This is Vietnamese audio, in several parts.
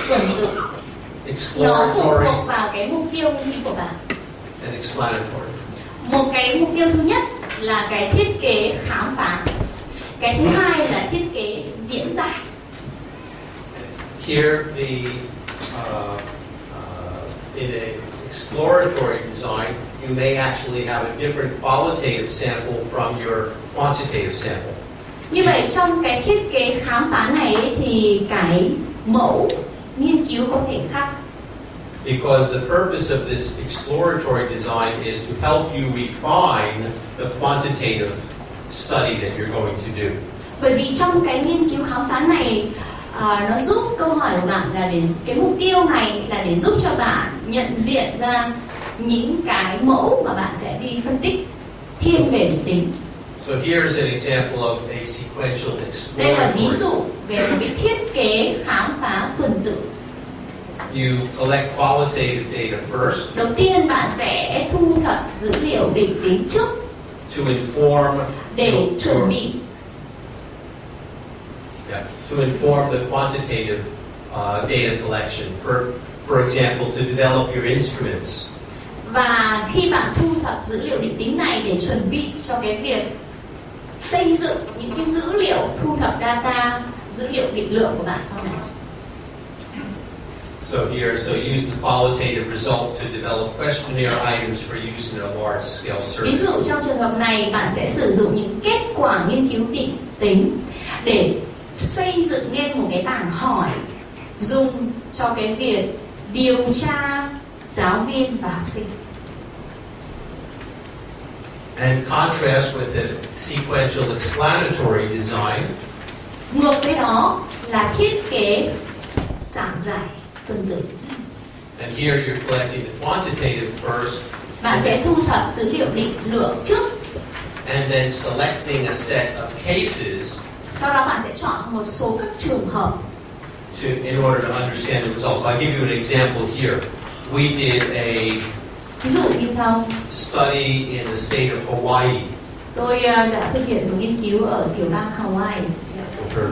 tuần tự. Nó phụ thuộc vào cái mục tiêu nghiên cứu của bạn. And explanatory. Một cái mục tiêu thứ nhất là cái thiết kế khám phá. Cái thứ hai là thiết kế diễn giải. Here, in an exploratory design, you may actually have a different qualitative sample from your quantitative sample. Như vậy trong cái thiết kế khám phá này ấy, thì cái mẫu nghiên cứu có thể khác. Because the purpose of this exploratory design is to help you refine the quantitative study that you're going to do. Bởi vì trong cái nghiên cứu khám phá này, nó giúp câu hỏi của bạn là cái mục tiêu này là để giúp cho bạn nhận diện ra những cái mẫu mà bạn sẽ đi phân tích thiên về định tính. So here's an example of a sequential exploratory. Đây là ví dụ về một cái thiết kế khám phá tuần tự. You collect qualitative data first. Đầu tiên bạn sẽ thu thập dữ liệu định tính trước To inform. để chuẩn bị. To inform the quantitative data collection. For example, to develop your instruments. Và khi bạn thu thập dữ liệu định tính này để chuẩn bị cho cái việc xây dựng những cái dữ liệu thu thập data, dữ liệu định lượng của bạn sau này. So use the qualitative result to develop questionnaire items for use in a large scale survey. Ví dụ trong trường hợp này bạn sẽ sử dụng những kết quả nghiên cứu định tính để xây dựng nên một cái bảng hỏi dùng cho cái việc điều tra giáo viên và học sinh. And contrast with a sequential explanatory design. Ngược với đó là thiết kế giảng giải tuần tự. And here you're collecting the quantitative first. Bạn sẽ thu thập dữ liệu định lượng trước. And then selecting a set of cases. Sau đó bạn sẽ chọn một số các trường hợp. In order to understand the results. I'll give you an example here. We did a ví dụ như sau. Study in the state of Hawaii. Tôi đã thực hiện một nghiên cứu ở tiểu bang Hawaii. With her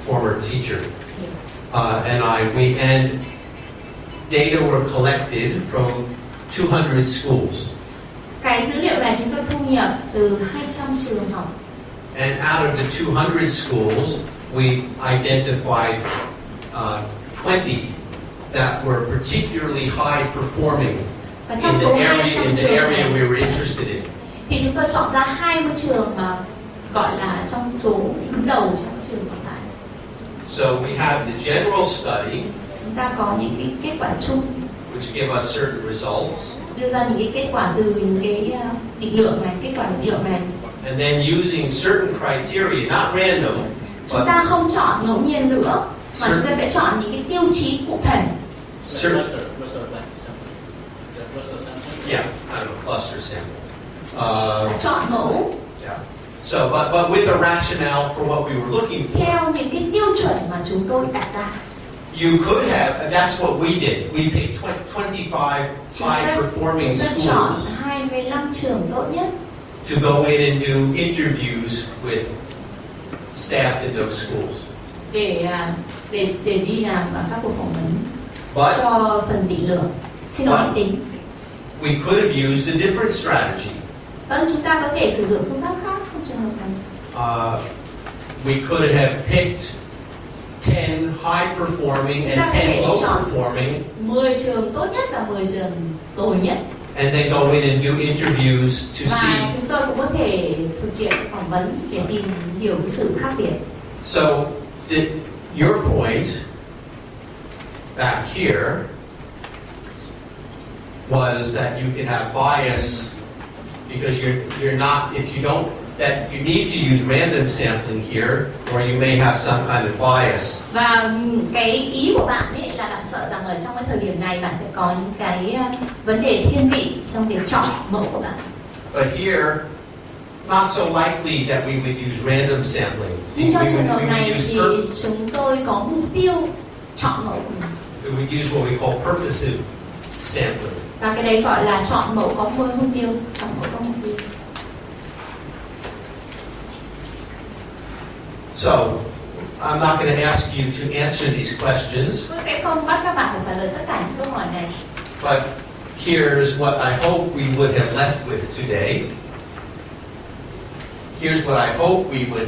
former teacher. And data were collected from 200 schools. Cái dữ liệu này chúng tôi thu nhập từ 200 trường học. And out of the 200 schools, we identified 20 that were particularly high performing in the area we were interested in. Thì chúng tôi chọn ra 20 trường mà gọi là trong số đứng đầu trong trường còn lại. So we have the general study. Chúng ta có những cái kết quả chung. Which give us certain results. Đưa ra những cái kết quả từ những cái định lượng này, kết quả định lượng này. And then using certain criteria, not random. Chúng ta không chọn ngẫu nhiên nữa, mà chúng ta sẽ chọn những cái tiêu chí cụ thể. Yeah, I don't know, cluster sample. Chọn mẫu. Yeah. So, but with a rationale for what we were looking for. Theo những cái tiêu chuẩn mà chúng tôi đặt ra. You could have, and that's what we did. We picked 25 high-performing schools. Chúng ta chọn 25 trường tốt nhất. To go in and do interviews with staff in those schools. Để đi làm các cuộc phỏng vấn cho phần định lượng. Xin lỗi tính. We could have used a different strategy. Vâng, chúng ta có thể sử dụng phương pháp khác trong trường hợp này. We could have picked 10 high performing and 10 low performing. 10 trường tốt nhất và 10 trường tồi nhất. And then go in and do interviews to see. Và chúng tôi cũng có thể thực hiện phỏng vấn để tìm hiểu cái sự khác biệt. So, your point back here was that you can have bias because you're not, if you don't, that you need to use random sampling here, or you may have some kind of bias. Và cái ý của bạn ấy là bạn sợ rằng ở trong cái thời điểm này bạn sẽ có những cái vấn đề thiên vị trong việc chọn mẫu của bạn. But here, not so likely that we would use random sampling. Nhưng trong trường hợp này thì chúng tôi có mục tiêu chọn mẫu của mình. We would use what we call purposive sampling. Và cái đấy gọi là chọn mẫu có mục tiêu, chọn mẫu có mục tiêu. So, I'm not going to ask you to answer these questions. Tôi sẽ không bắt các bạn phải trả lời tất cả những câu hỏi này. But here's what I hope we would have left with today. Here's what I hope we would,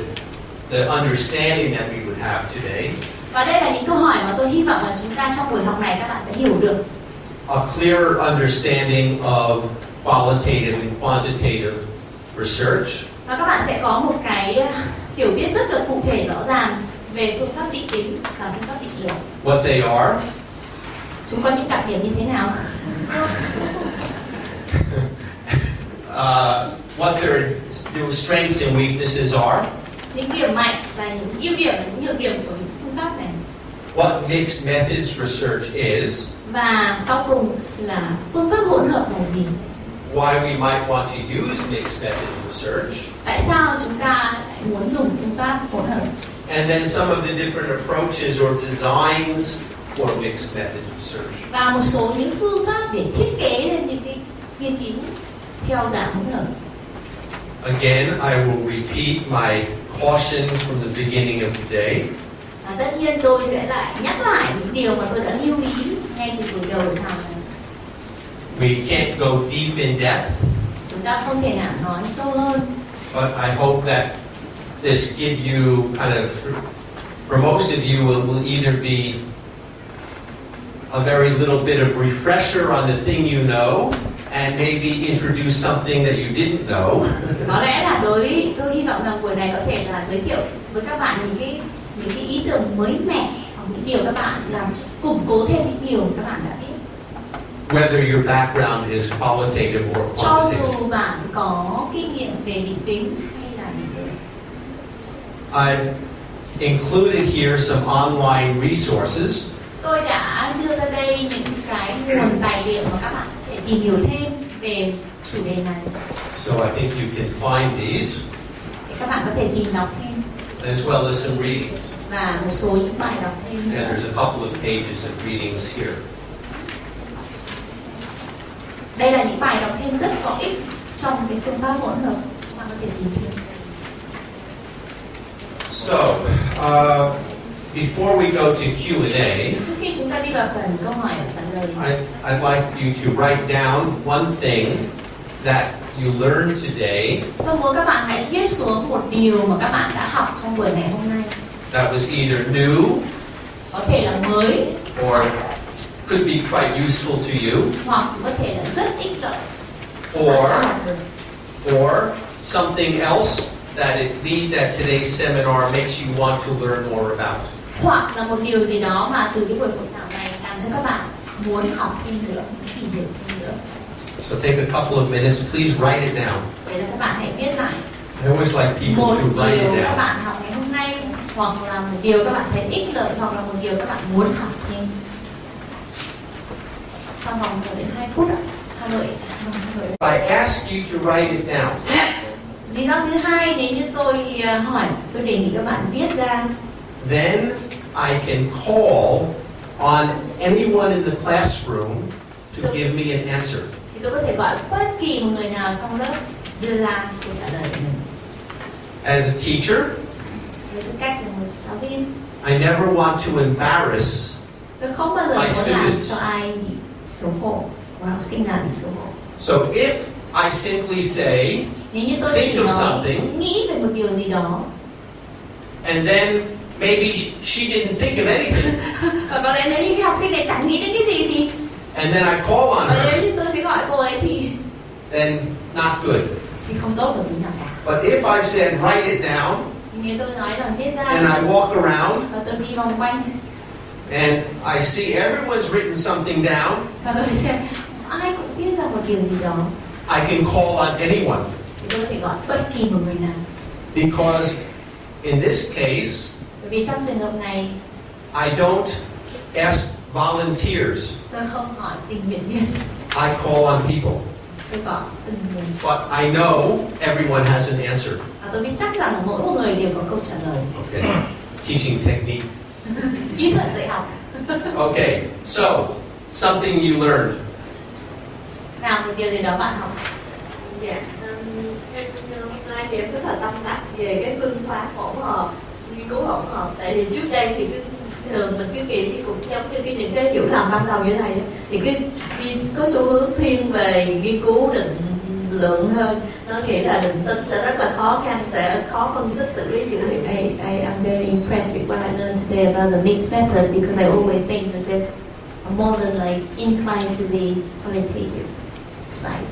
the understanding that we would have today. Và đây là những câu hỏi mà tôi hy vọng là chúng ta trong buổi học này các bạn sẽ hiểu được. A clearer understanding of qualitative and quantitative research. Và các bạn sẽ có một cái hiểu biết rất là cụ thể rõ ràng về phương pháp định tính và phương pháp định lượng. What they are. Chúng có những đặc điểm như thế nào? What their strengths and weaknesses are. Những điểm mạnh và những ưu điểm và những nhược điểm của những phương pháp này. What mixed methods research is. Và sau cùng là phương pháp hỗn hợp là gì? Why we might want to use mixed methods research. Tại sao chúng ta lại muốn dùng phương pháp hỗn hợp? And then some of the different approaches or designs for mixed methods research. Và một số những phương pháp để thiết kế lên những cái nghiên cứu theo dạng hỗn hợp. Again, I will repeat my caution from the beginning of the day. Và tất nhiên tôi sẽ lại nhắc lại những điều mà tôi đã lưu ý ngay từ buổi đầu buổi học này. We can't go deep in depth. Chúng ta không thể nào nói sâu hơn. But I hope that this give you kind of, for most of you, it will either be a very little bit of refresher on the thing you know, and maybe introduce something that you didn't know. Có lẽ là tôi hy vọng rằng buổi này có thể là giới thiệu với các bạn những cái ý tưởng mới mẻ hoặc những điều các bạn làm củng cố thêm những điều các bạn đã biết. Whether your background is qualitative or Cho quantitative. dù bạn có kinh nghiệm về định tính hay là định lượng. I've included here some online resources. Tôi đã đưa ra đây những cái nguồn tài liệu mà các bạn có thể tìm hiểu thêm về chủ đề này. So I think you can find these. Để các bạn có thể tìm đọc thêm. As well as some readings. Và một số những bài đọc thêm. And there's a couple of pages of readings here. Đây là những bài đọc thêm rất có ích trong cái phương pháp hỗn hợp, các bạn có thể tìm thêm. So, before we go to Q&A, Trước khi chúng ta đi vào phần câu hỏi và trả lời, I'd like you to write down one thing that you learned today. tôi muốn các bạn hãy viết xuống một điều mà các bạn đã học trong buổi ngày hôm nay. That was either new, Có thể là mới, or could be quite useful to you, hoặc có thể là rất ích lợi. or something else that today's seminar makes you want to learn more about. Hoặc là một điều gì đó mà từ cái buổi hội thảo này làm cho các bạn muốn học thêm nữa, tìm hiểu thêm nữa. So take a couple of minutes, please write it down. Vậy là các bạn hãy viết lại I always like people một to write điều it các down. bạn học ngày hôm nay, hoặc là một điều các bạn thấy ích lợi, hoặc là một điều các bạn muốn học thêm. Trong vòng 1 đến 2 phút ạ. Hà Nội. I ask you to write it down. Lý do thứ hai, nếu như tôi hỏi, tôi đề nghị các bạn viết ra. Then I can call on anyone in the classroom to give me an answer. Thì tôi có thể gọi bất kỳ một người nào trong lớp đưa ra câu trả lời của mình. As a teacher, Với tư cách là một giáo viên, I never want to embarrass. tôi không bao giờ My muốn làm students. cho ai bị xấu hổ, hoặc học sinh nào bị xấu hổ. So if I simply say, Nếu như tôi think chỉ of nói, something, nghĩ về một điều gì đó, and then maybe she didn't think of anything, và có lẽ nếu như cái học sinh này chẳng nghĩ đến cái gì thì, and then I call on và nếu her, như tôi sẽ gọi cô ấy thì then not good. không tốt được tí nào cả. But if I've said write it down, Nếu tôi nói là viết ra, and I walk around, và tôi đi vòng quanh, and I see everyone's written something down, và tôi xem ai cũng viết ra một điều gì đó, I can call on anyone. thì tôi có thể gọi bất kỳ một người nào. Because in this case, Bởi vì trong trường hợp này, I don't ask volunteers. tôi không hỏi tình nguyện viên, I call on people. tôi gọi từng người. But I know everyone has an answer. Và tôi biết chắc rằng mỗi một người đều có câu trả lời. Okay. Teaching technique. Kỹ thuật dạy học. Okay. So, something you learned. Nào, một điều gì đó bạn học. Dạ, em hôm nay thì em rất là tâm đắc về cái phương pháp hỗn hợp. Như cô cứu hỗn hợp. Tại vì trước đây thì thường mình cứ nghĩ thì cũng giống như những cái hiểu lầm ban đầu như thế này, thì có xu hướng thiên về nghiên cứu định lượng hơn. Nó nghĩa là định tính sẽ rất là khó khăn, sẽ khó phân tích xử lý dữ liệu. I am very impressed with what I learned today about the mixed method, because I always think that it's more than like inclined to the qualitative side.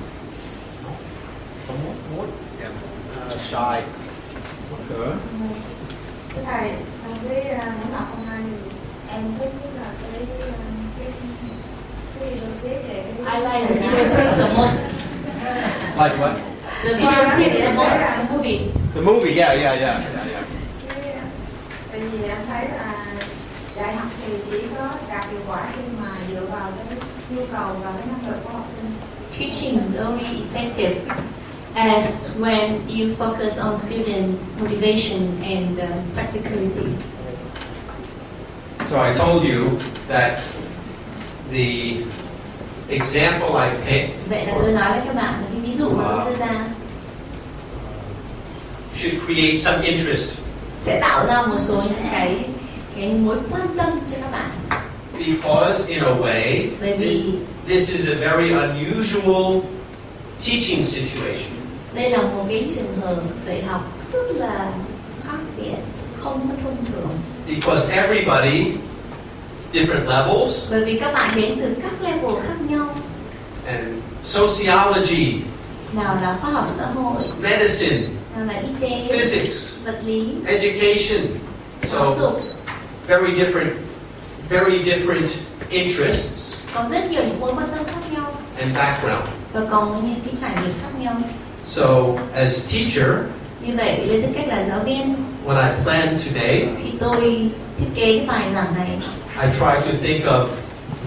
Shy. Thầy, trong cái buổi học hôm nay thì em thích nhất là cái video clip về I like the video clip the most. Like what? The video clip the most. The movie. The movie, yeah. Tại vì em thấy là dạy học thì chỉ có đạt hiệu quả khi mà dựa vào cái nhu cầu và cái năng lực của học sinh. Teaching is only effective as when you focus on student motivation and practicality. So I told you that the example I picked Vậy là tôi nói với các bạn là cái ví dụ mà tôi đưa ra should create some interest, sẽ tạo ra một số những cái mối quan tâm cho các bạn. because in a way Bởi vì this is a very unusual teaching situation. đây là một cái trường hợp dạy học rất là khác biệt, không thông thường. Because everybody, different levels, Bởi vì các bạn đến từ các level khác nhau. and sociology, Nào là khoa học xã hội, medicine, nào là y tế, physics, vật lý, education. giáo So dục. very different interests Có rất nhiều những mối quan tâm khác nhau and background. và còn những cái trải nghiệm khác nhau. So as teacher, Như vậy với tư cách là giáo viên, when I planned today, khi tôi thiết kế cái bài giảng này, I try to think of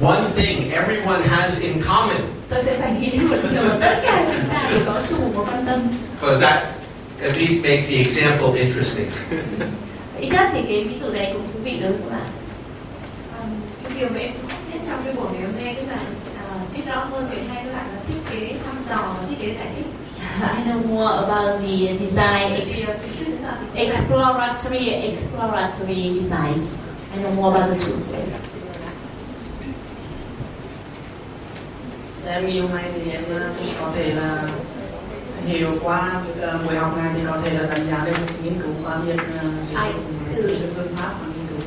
one thing everyone has in common, tôi sẽ phải nghĩ đến một điều mà tất cả chúng ta đều có chung một mối quan tâm. because that at least make the example interesting. Ít nhất thì cái ví dụ này cũng thú vị đối với các bạn. Cái điều mà em thích nhất trong cái buổi ngày hôm nay tức là biết rõ hơn về hai các bạn là thiết kế thăm dò và thiết kế giải thích. I know more about the design exploratory designs. I know more about the tools. Em nghĩ hôm nay thì em cũng có thể là hiểu qua buổi học này thì có thể là đánh giá được nghiên cứu qua việc sử dụng phương pháp và nghiên cứu.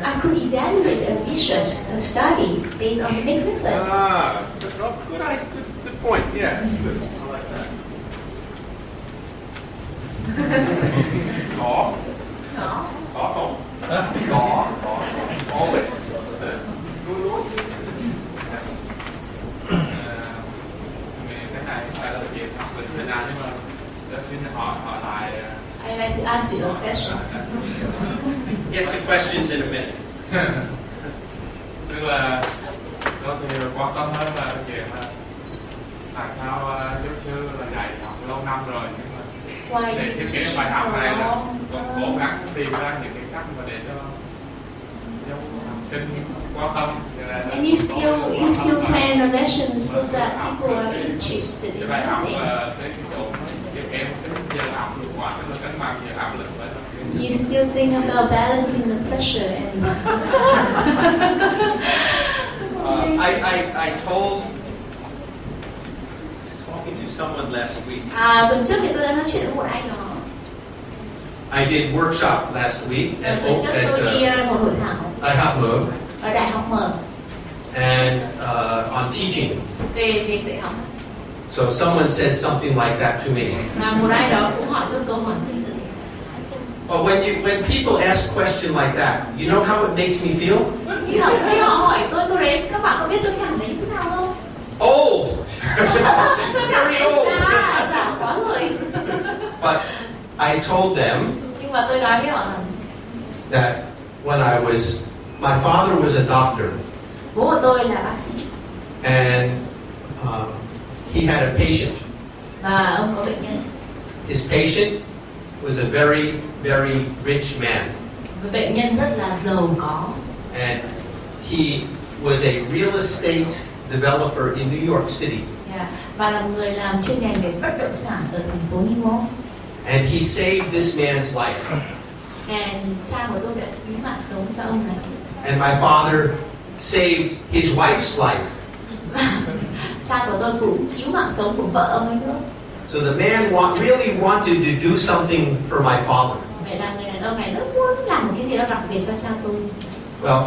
I could evaluate a research, a study based on the methods. Good point. Yeah. Good. I like that. Có. Always. Cái này phải là việc học về Việt Nam nhưng mà tôi xin hỏi lại. I'd like to ask you a question. Get to questions in a minute. Tức là tôi thì quan tâm hơn là cái chuyện là tại sao giáo sư là dạy học lâu năm rồi nhưng mà để thiết kế bài học này là cố gắng tìm ra những cái cách mà để cho học sinh quan tâm. And you still plan the lessons so that people are interested in cái bài học learning. cái chỗ cái em cái giờ học hiệu quả nó cân bằng giữa áp lực với You still think about balancing the pressure and I told talking to someone last week. tuần trước thì tôi đã nói chuyện với một anh đó. I did workshop last week at Tuần trước tôi đi một hội thảo Đại học Mở ở Đại học Mở and on teaching. về việc dạy học. So someone said something like that to me. Và một ai đó cũng hỏi tôi câu hỏi tương tự. Well, when people ask question like that, you know how it makes me feel? Khi họ hỏi tôi đấy, các bạn có biết tôi cảm thấy như thế nào không? Old. Tôi cảm Very thấy old. già quá rồi. But I told them Nhưng mà tôi nói với họ that when my father was a doctor, bố của tôi là bác sĩ and he had a patient. và ông có bệnh nhân. His patient was a very, very rich man, Bệnh nhân rất là giàu có. and he was a real estate developer in New York City. Và là một người làm chuyên ngành về bất động sản ở thành phố New York. And he saved this man's life. Cha của tôi đã cứu mạng sống cho ông này. And my father saved his wife's life. Cha của tôi cũng cứu mạng sống của vợ ông ấy nữa. So the man really wanted to do something for my father. Vậy là người đàn ông này rất muốn làm một cái gì đó đặc biệt cho cha tôi. Well,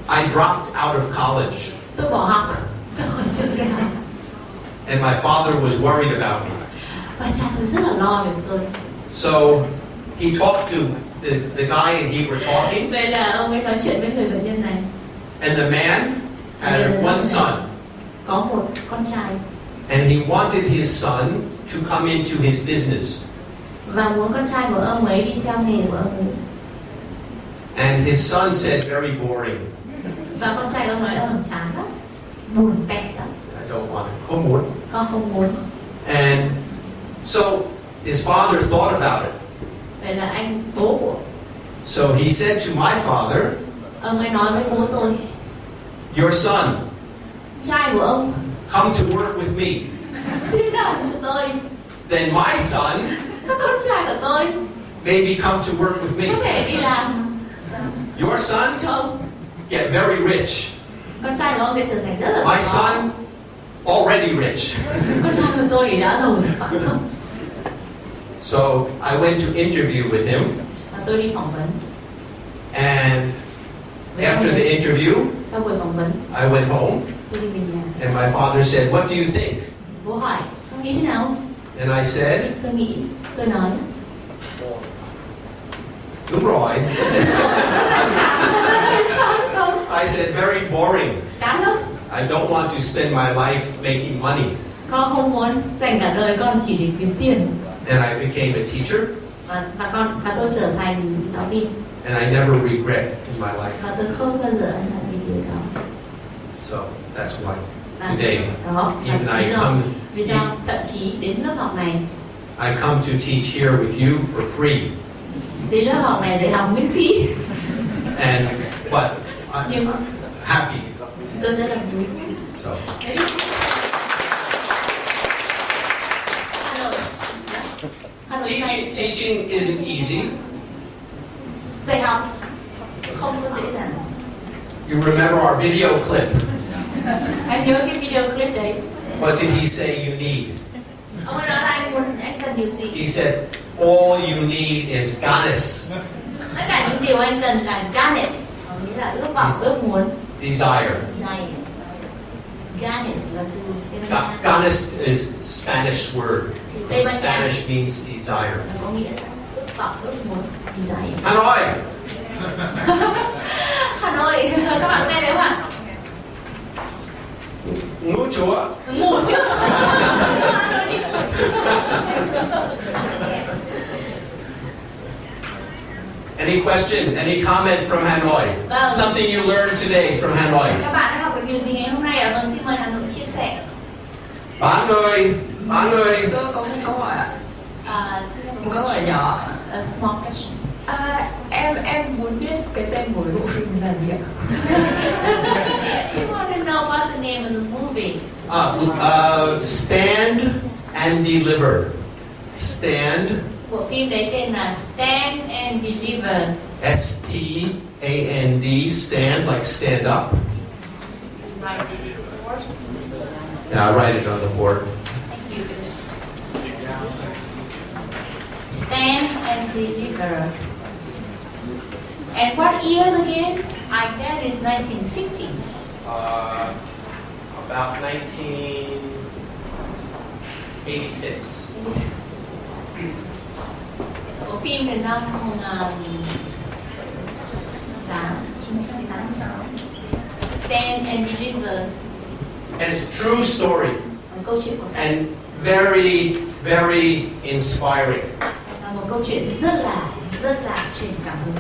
I dropped out of college. Tôi bỏ học, tôi khỏi trường đại học. And my father was worried about me. Và cha tôi rất là lo về tôi. So he talked to the guy and he were talking. Vậy là ông ấy nói chuyện với người bệnh nhân này. And the man had one son. Có một con trai. And he wanted his son to come into his business. Và muốn con trai của ông ấy đi theo nghề của ông ấy. And his son said very boring. Và con trai ông nói chán lắm, buồn tẻ lắm. I don't want it. Không muốn. Con không muốn. And so his father thought about it. Vậy là anh bố của. So he said to my father, ông ấy nói với bố tôi, your son, trai của ông, come to work with me. đi làm cho tôi. Then my son, các con trai của tôi, maybe come to work with me. có thể đi làm. Your son, cho ông. Get very rich. Con trai của ông sẽ trở thành rất là giàu. My son, already rich. Con trai của tôi thì đã giàu sẵn rồi. So I went to interview with him. Và tôi đi phỏng vấn. And after the interview, sau buổi phỏng vấn, I went home. Tôi đi về nhà. And my father said, "What do you think?" Bố hỏi, con nghĩ thế nào? And I said, tôi nói. Đúng rồi. I said, very boring. Chán lắm. I don't want to spend my life making money. Con không muốn dành cả đời con chỉ để kiếm tiền. And I became a teacher. Và tôi trở thành giáo viên. And I never regret in my life. Và tôi không bao giờ ân hận vì điều đó. So that's why today, đó, even I come, vì sao thậm chí đến lớp học này, I come to teach here with you for free. Đến lớp học này dạy học miễn phí. And but I'm happy. Tôi rất là vui. So. Teaching isn't easy. Dạy học không có dễ dàng. You remember our video clip? Anh nhớ cái video clip đấy. What did he say you need? Ông ấy nói là anh cần điều gì? He said, all you need is goddess. Tất cả những điều anh cần là goddess, nghĩa là ước vọng, ước muốn. Desire. Goddess là từ goddess is Spanish word. Spanish means desire. Có nghĩa là ước vọng, ước muốn, desire. Hanoi. Hanoi, các bạn nghe thấy không ạ? Ngủ chưa? Ngủ chưa? Hanoi đi ngủ chưa? Any question? Any comment from Hanoi? Something you learned today from Hanoi? Các bạn đã học được điều gì ngày hôm nay ạ? Vâng, xin mời Hà Nội chia sẻ. Bạn ơi. Tôi có một câu hỏi ạ. Một câu hỏi nhỏ. A small question. Em muốn biết cái tên của bộ phim là gì ạ? You want to know what the name of the movie? Stand and Deliver. Stand. Bộ phim đấy tên là Stand and Deliver. S-T-A-N-D, stand, like stand up. Right. Yeah, I write it on the board. Thank you. Stand and Deliver. And what year again? I got it in 1960s. About 1986. Bộ phim từ năm 1986. Stand and Deliver. And it's true story. Câu chuyện của and very, very inspiring. Là một câu chuyện rất là truyền cảm hứng.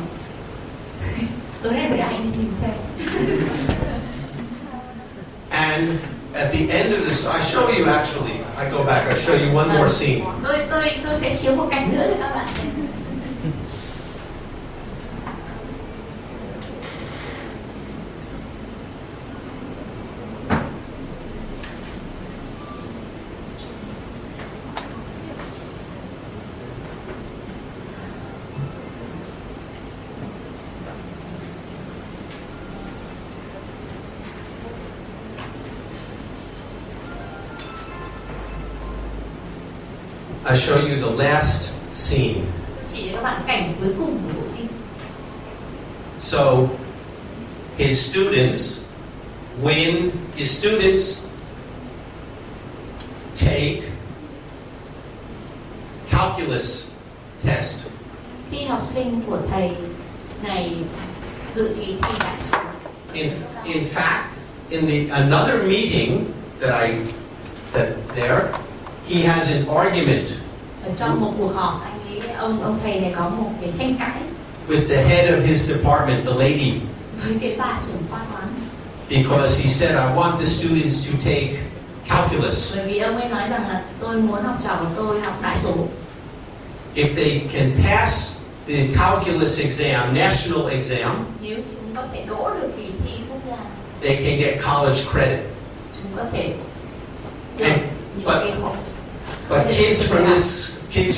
Tối nay để anh tìm xem. And at the end of this, I show you actually. I go back. I show you one more scene. Tôi sẽ chiếu một cảnh nữa cho các bạn xem. I'll show you the last scene. Chỉ cho các bạn cảnh cuối cùng của bộ phim. So, his students take calculus test. Khi học sinh của thầy này dự kỳ thi đại số. In fact, in another meeting that he has an argument. Ở trong một cuộc họp, ông thầy này có một cái tranh cãi. With the head of his department, the lady. Với cái bà trưởng khoa toán. Because he said, I want the students to take calculus. Bởi vì ông ấy nói rằng là tôi muốn học trò của tôi học đại số. If they can pass the calculus exam, national exam, nếu chúng có thể đỗ được kỳ thi quốc gia, they can get college credit. Chúng có thể được những cái học. But kids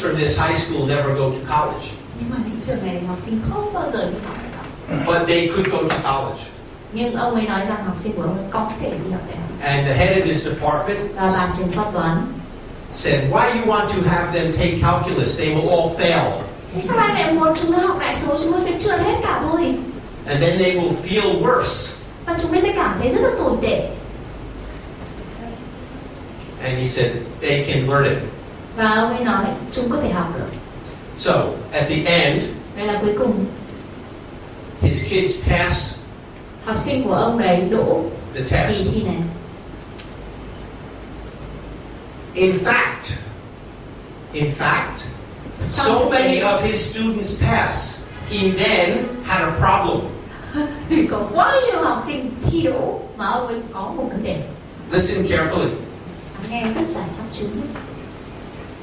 from this high school never go to college. Nhưng mà những trường này học sinh không bao giờ đi học đại học. But they could go to college. Nhưng ông ấy nói rằng học sinh của ông ấy có thể đi học đại học. And the head of his department và bà trưởng khoa toán said, why you want to have them take calculus? They will all fail. Thế sao anh lại muốn chúng nó học đại số? Chúng nó sẽ trượt hết cả thôi. And then they will feel worse. Và chúng nó sẽ cảm thấy rất là tồi tệ. And he said, they can learn it. Và ông ấy nói, chúng có thể học được. So, at the end, vậy là cuối cùng, his kids pass học sinh của ông đấy đỗ the test. kỳ thi này. In fact, so many of his students pass, he then had a problem. Vì có quá nhiều học sinh thi đỗ mà ông ấy có một vấn đề. Listen carefully. Nghe rất là chăm chú.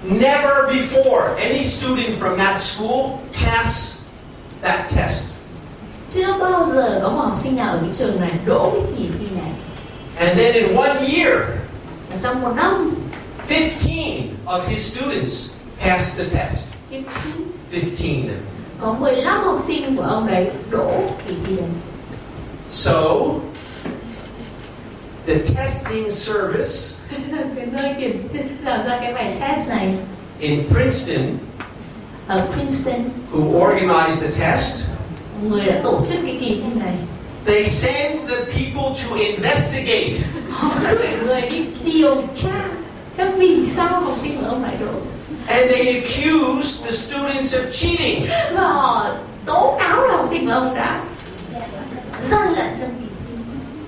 Never before any student from that school passed that test. Chưa bao giờ có một học sinh nào ở cái trường này đỗ cái kỳ thi này. And then in one year, và trong một năm, 15 of his students passed the test. 15. Có 15 học sinh của ông đấy đỗ kỳ thi đấy. So, the testing service cái nơi kiểm làm ra cái bài test này in Princeton, ở Princeton, who organized the test, người đã tổ chức cái kỳ thi này, they send the people to investigate. họ gửi người đi điều tra xem vì sao học sinh của ông lại đỗ. And they accuse the students of cheating. Và họ tố cáo là học sinh của ông đã gian lận trong kỳ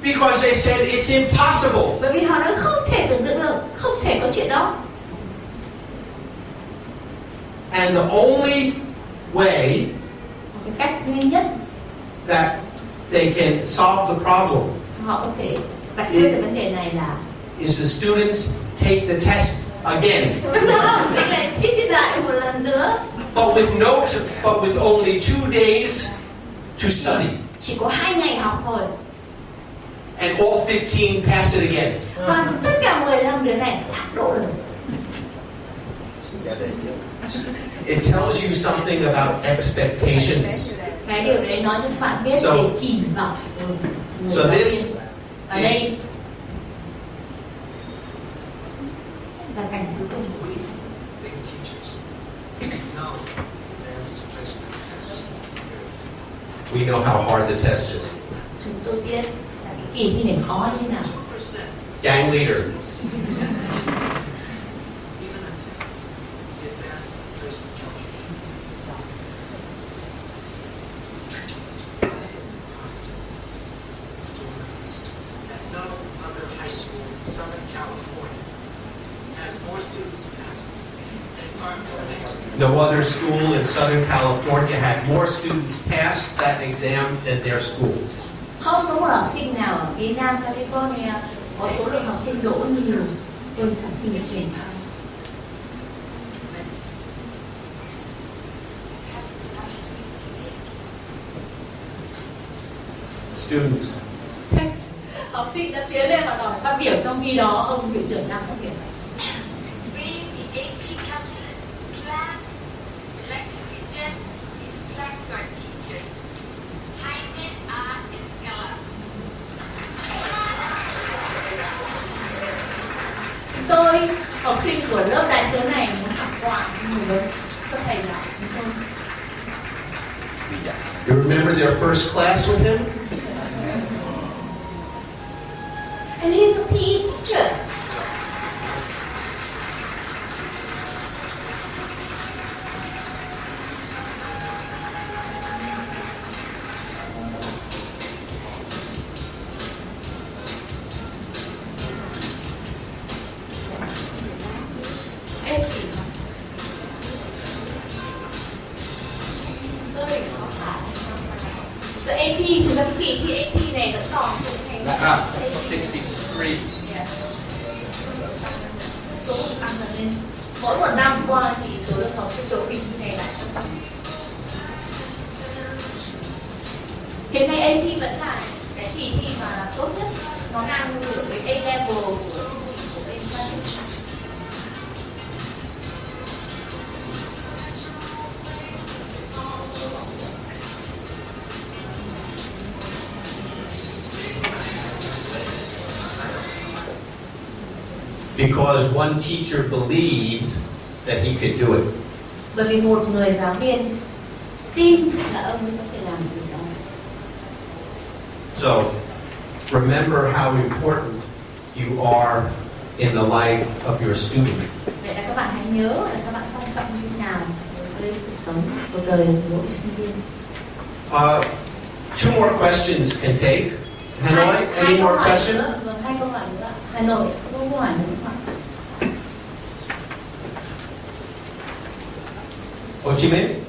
thi. Because they said it's impossible. Bởi vì họ nói không thể tưởng tượng được, không thể có chuyện đó. And the only way cái cách duy nhất that they can solve the problem họ có thể giải quyết được vấn đề này là is the students take the test again. học sinh lại thi lại một lần nữa. But with only 2 days to study. Chỉ có 2 ngày học thôi. And all 15 pass it again. Và tất cả 15 đứa này đã đỗ được. It tells you something about expectations. Cái điều đấy nói cho các bạn biết về kỳ vọng. So this ở đây là cảnh cuối cùng. We know how hard the test is. Chúng tôi biết là cái kỳ thi này khó như thế nào. Gang leader. No other school in Southern California had more students pass that exam than their school. Không có một học sinh nào ở phía Nam California có số lượng học sinh đỗ nhiều hơn học sinh ở trường. Students. Học sinh đã tiến lên và đòi phát biểu, trong khi đó ông hiệu trưởng đang phát biểu. Tôi, học sinh của lớp đại số này muốn học quả người giống cho thầy giáo chúng tôi. You remember their first class with him? And he's a PE teacher. So AP thì các kỳ thi AP này vẫn còn Back up. 63. Số lượng tăng dần lên. Mỗi một năm qua thì số lượng học sinh đỗ kỳ thi này lại tăng. Hiện nay AP vẫn là cái kỳ thi mà tốt nhất, nó ngang ngửa với A-level của chương trình của bên Phát. Because one teacher believed that he could do it. Bởi vì một người giáo viên tin là ông ấy có thể làm được đó. So, remember how important you are in the life of your student. Vậy là các bạn hãy nhớ là các bạn quan trọng như thế nào với cuộc sống, cuộc đời của mỗi sinh viên. Two more questions can take. Hanoi, any more questions? Vâng, 2 câu hỏi nữa. Hà Nội, có câu hỏi nữa không? Ho Chi Minh?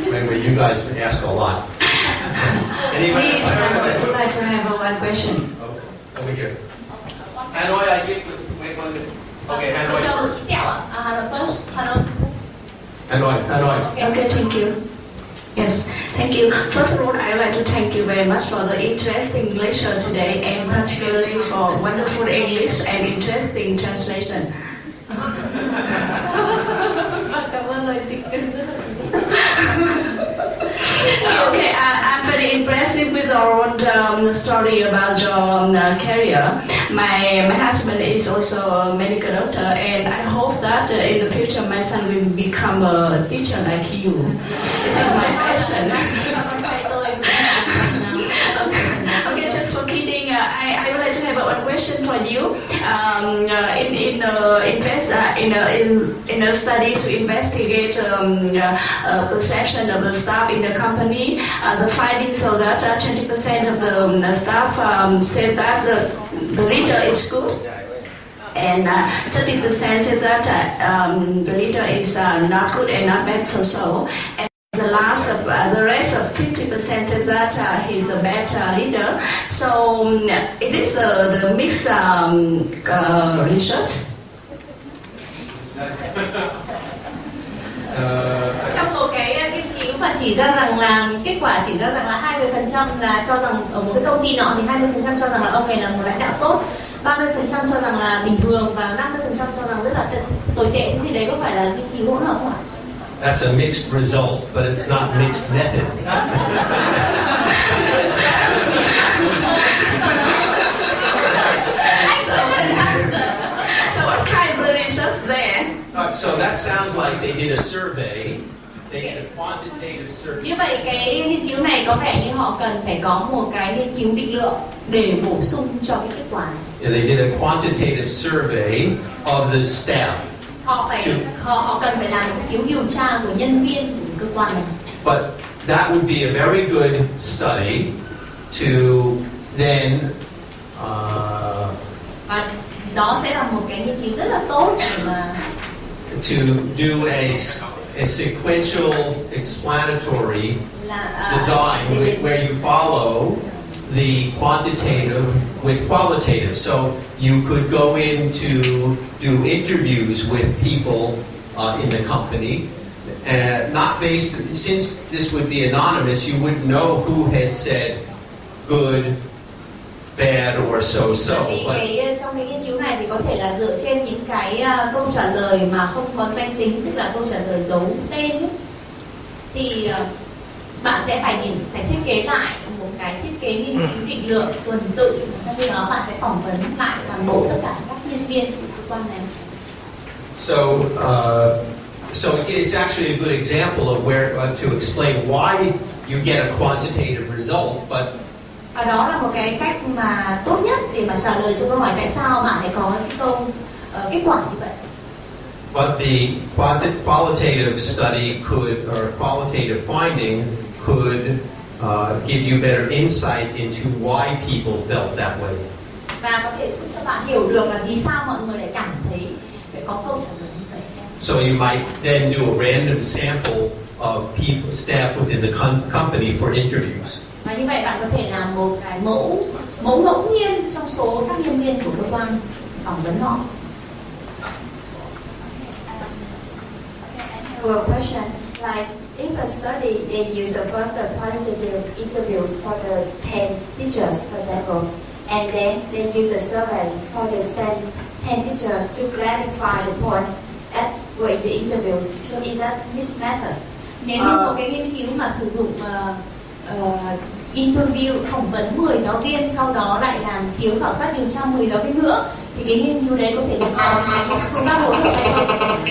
Remember, you guys ask a lot. Anybody? Please, I would like to have one question. Okay, over here. Hanoi, I give wait one minute. Okay, Hanoi Châu first. kẹo ạ? Hà Nội first. Hanoi. Okay, thank you. Yes, thank you. First of all, I would like to thank you very much for the interesting lecture today, and particularly for wonderful English and interesting translation. Cảm ơn lời xin kính. Okay, I'm very impressed with your story about your career. My husband is also a medical doctor, and I hope that in the future my son will become a teacher like you. It is my passion. Okay, just for kidding, I would like to have one question for you. In a study to investigate perception of the staff in the company, the findings show that 20% of the staff said that the leader is good, and 30% said that the leader is not good and not bad so. And the rest of 50% said that he's a bad leader. So it is the mixed research. Trong một cái nghiên cứu mà chỉ ra rằng là kết quả chỉ ra rằng là 20% là cho rằng ở một cái công ty nọ thì 20% cho rằng là ông này là một lãnh đạo tốt, 30% cho rằng là bình thường và 50% cho rằng rất là tồi tệ. Thì đấy có phải là nghiên cứu hỗn hợp không ạ? That's a mixed result, but it's not mixed method. So what kind of research there? So that sounds like they did a survey. They did a quantitative survey. Như vậy cái nghiên cứu này có vẻ như họ cần phải có một cái nghiên cứu định lượng để bổ sung cho cái kết quả này. Yeah, they did a quantitative survey of the staff. Họ cần phải làm một phiếu điều tra của nhân viên của cơ quan này. But that would be a very good study to then và đó sẽ là một cái nghiên cứu rất là tốt để mà to do a sequential explanatory design where you follow the quantitative with qualitative. So you could go in to do interviews with people in the company, not based, since this would be anonymous, you wouldn't know who had said good, bad or so. Trong cái nghiên cứu này thì có thể là dựa trên những cái câu trả lời mà không có danh tính, tức là câu trả lời giấu tên ấy. Thì bạn sẽ phải thiết kế lại một cái thiết kế nghiên cứu định lượng tuần tự, trong khi đó bạn sẽ phỏng vấn lại toàn bộ tất cả các nhân viên của cơ quan này. So it's actually a good example of where to explain why you get a quantitative result, but và đó là một cái cách mà tốt nhất để mà trả lời cho câu hỏi tại sao bạn lại có cái câu kết quả như vậy. but the qualitative study could, or qualitative finding could give you better insight into why people felt that way. Và có thể giúp cho bạn hiểu được là vì sao mọi người lại cảm thấy phải có câu trả lời như vậy. So you might then do a random sample of people, staff within the company for interviews. Và như vậy bạn có thể làm một cái mẫu ngẫu nhiên trong số các nhân viên của cơ quan phỏng vấn họ. I have a question. Like, if a study they use the first qualitative interviews for the 10 teachers, for example, and then they use a survey for the same 10 teachers to clarify the points that were in the interviews. So is that this method? Nếu như một cái nghiên cứu mà sử dụng interview phỏng vấn 10 giáo viên, sau đó lại làm phiếu khảo sát điều tra 10 giáo viên nữa, thì cái nghiên cứu đấy có thể được phương pháp hỗn hợp hay không?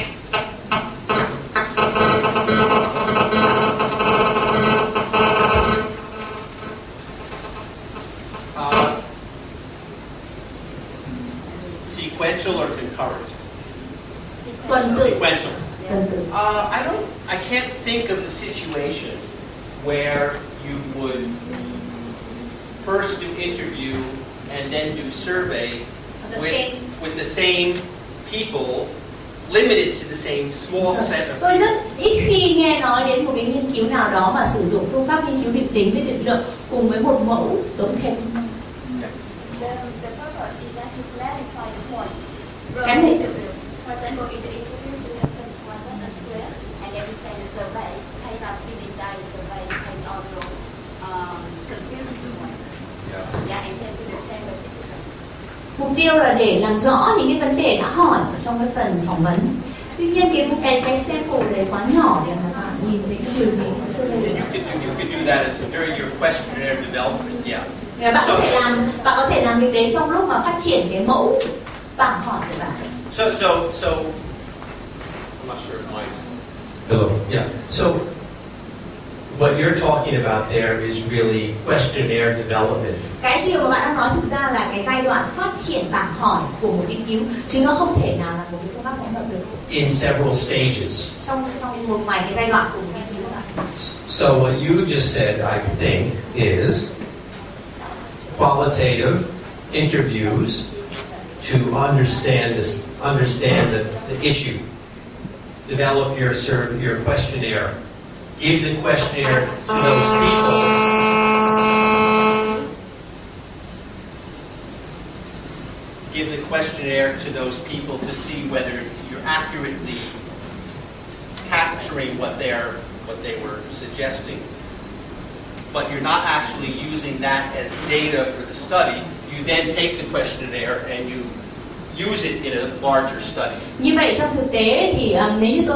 Sequential or concurrent? Tuần tự. Sequential. Tuần tự. I can't think of the situation where you would first do interview and then do survey with the same people, limited to the same small set of. Tôi rất ít khi nghe nói đến một cái nghiên cứu nào đó mà sử dụng phương pháp nghiên cứu định tính với định lượng cùng với một mẫu giống hệt. The purpose is that to clarify the points. Cái này. For example, in the interviews we have some points that are clear, and then we send a survey. Thay that we design a survey based on those confusing points. Yeah, and send to the same participants. Mục tiêu là để làm rõ những cái vấn đề đã hỏi ở trong cái phần phỏng vấn. Tuy nhiên cái sample đấy quá nhỏ để mà bạn nhìn thấy cái điều gì nó sơ lược. You could do that as during your questionnaire development. Yeah. Bạn có thể làm việc đấy trong lúc mà phát triển cái mẫu bảng hỏi của bạn. So I'm not sure it might. Hello. Yeah. So what you're talking about there is really questionnaire development. Cái điều mà bạn đang nói thực ra là cái giai đoạn phát triển bảng hỏi của một nghiên cứu, chứ nó không thể nào là một cái phương pháp hỗn hợp được. In several stages. Trong một vài cái giai đoạn của một nghiên cứu đó. So what you just said, I think, is qualitative interviews to understand the issue. Develop your questionnaire. Give the questionnaire to those people. Give the questionnaire to those people to see whether you're accurately capturing what they were suggesting, but you're not actually using that as data for the study. You then take the questionnaire and you use it in a larger study. Như vậy trong thực tế thì nếu như tôi